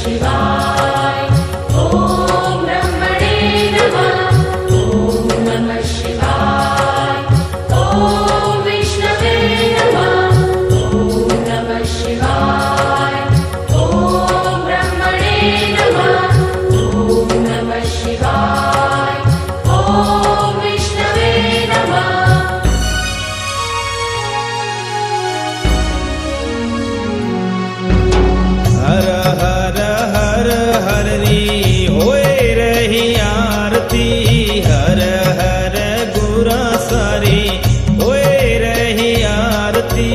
शिवाय। ॐ ब्रह्मणे नमः। ॐ नमः शिवाय। ॐ विष्णवे नमः। ॐ नमः शिवाय। ॐ ब्रह्मणे नमः। ॐ नमः शिवाय। ॐ विष्णवे नमः। हर हर हर हर री होए रही आरती। हर हर गुरा सारी होए रही आरती।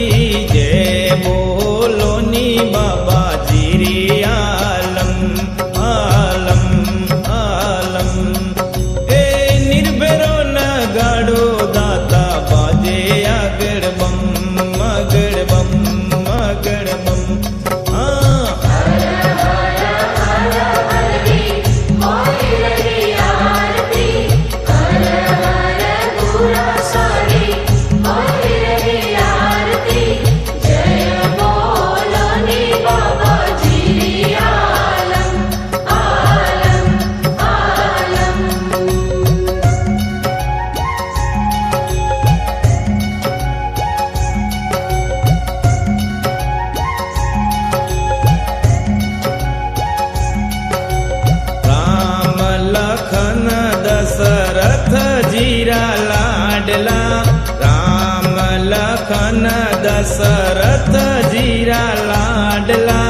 जय बोलो नी बाबा जीरी आलम आलम आलम। ए निर्भरो न गाड़ो दाता बाजे आगड़ बम मगड़ बम मगड़ बम। लखन दशरथ जीरा लाडला। राम लखन दशरथ जीरा लाडला।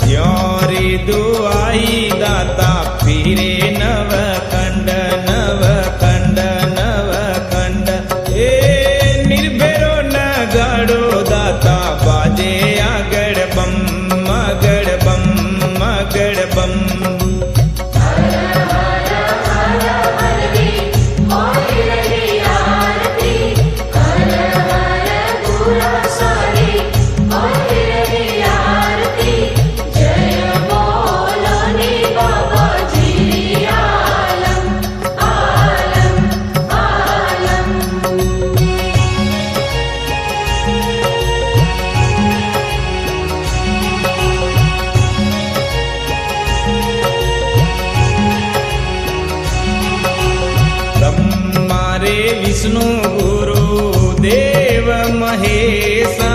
ज्योरी दुआई दाता फिरे नव खंड नव खंड नव खंड। ए निर्भरो न गाड़ो दाता बाजे आगड़ बम मगड़ बम मगड़ बम। विष्णु गुरु देव महेशा।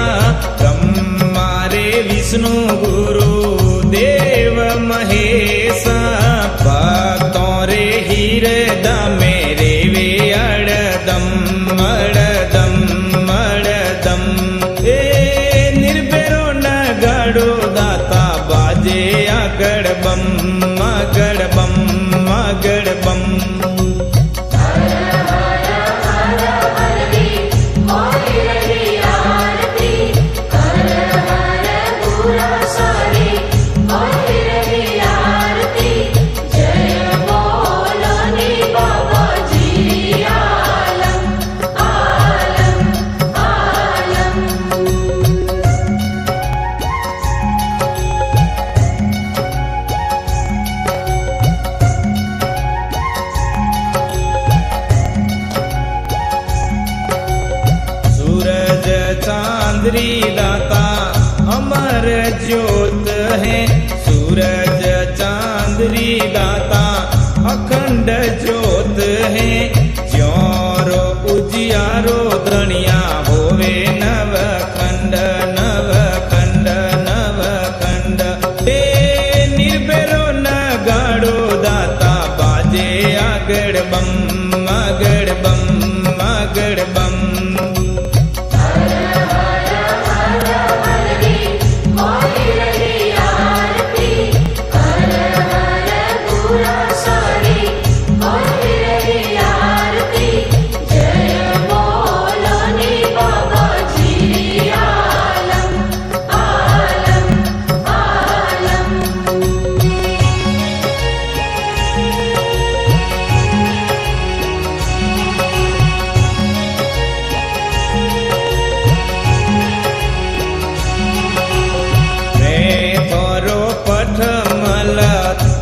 ब्रह्मा रे विष्णु गुरु देव महेशा। भक्तों रे हृदय मेरे वे अड़दम अड़दम अड़दम। ए निर्भरो न गाड़ो दाता बाजे आगड़ बम मगड़ बम मगड़ बम। चांदरी दाता अमर ज्योत है। सूरज चांदरी दाता अखंड ज्योत है। ज्योरो उजियारो द्रणिया होवे नव खंड नव खंड नव खंड। ए निर्भरो न गाड़ो दाता बाजे आगड़ बम मगड़ बम मगड़ बम।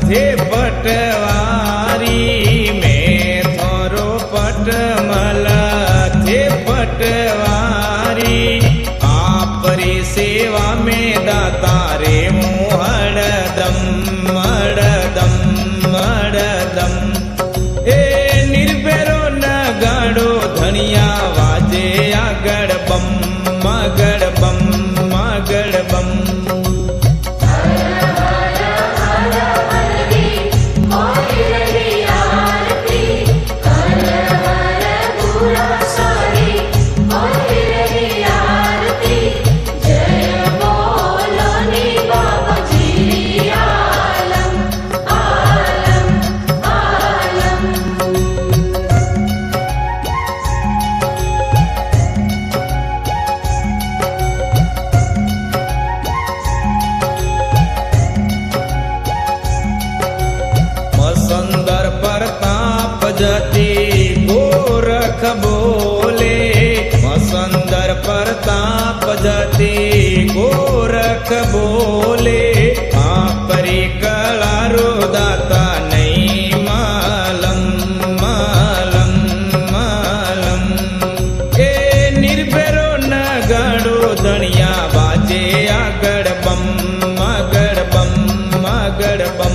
हे पटवारी में थोरो पटमल थे पटवारी। आप री सेवा में दाता रे हरदम બમ મગળ બમ